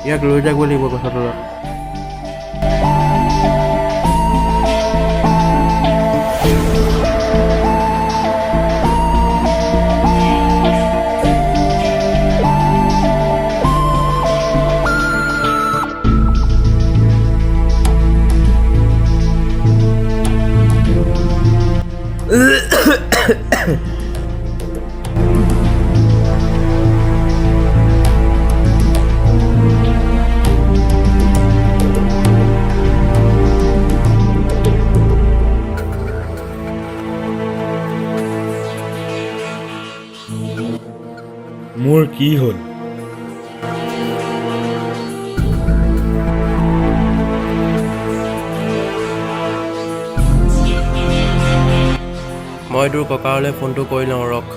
ইয়াক লৈ যাব লাগিব গছৰ তলত মোৰ কি হ'ল মই তোৰ ককালৈ ফোনটো কৰি লওঁ ৰখ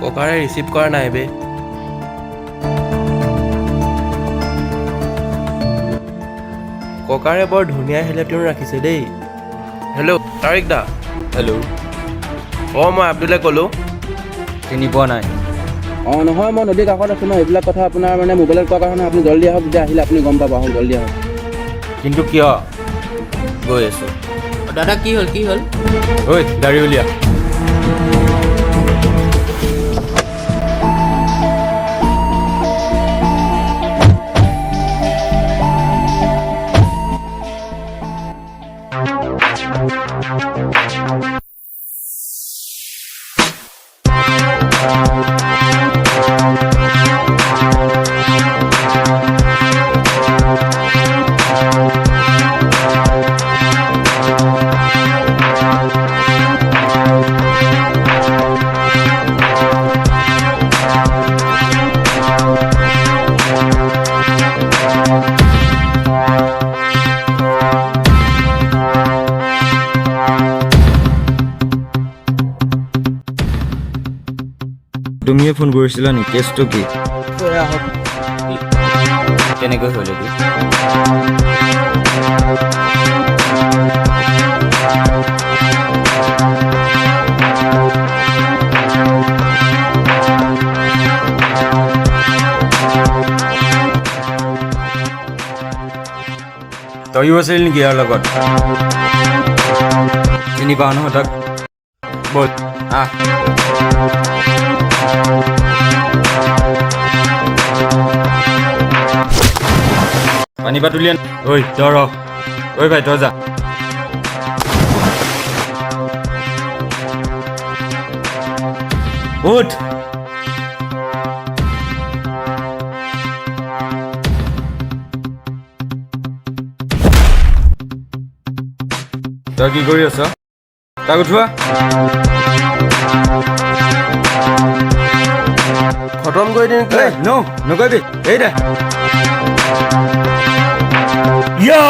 ককাৰে ৰিচিভ কৰা নাই বে ককাৰে বৰ ধুনীয়া হেলেটিউন ৰাখিছে দেই হেল্ল' তাৰিক দা হেল্ল' মই আব্দুলে ক'লোঁ চিনি পোৱা নাই নহয় মই নদীৰ কাষত আছোঁ ন এইবিলাক কথা আপোনাৰ মানে মোবাইলত কোৱা কাৰণে আপুনি জল্দি আহক যেতিয়া আহিলে আপুনি গম পাব আহক জল্দি আহক কিন্তু কিয় গৈ আছোঁ দাদা কি হ'ল ঐ গাড়ী উলিয়া তুমিয়ে ফোন কৰিছিলা নি কেছটো কি কেনেকৈ হ'ল এইটো তইও আছিল নেকি ইয়াৰ লগত চিনি পাওঁ নহয় তাক ব'ল আহ পানী পাত উলিয়ান ঐ তই ৰহ ঐ ভাই তই যা উঠ তই কি কৰি আছ তাক উঠোৱা খতম কৰি দিম নকৰিবি এই দে ইয়া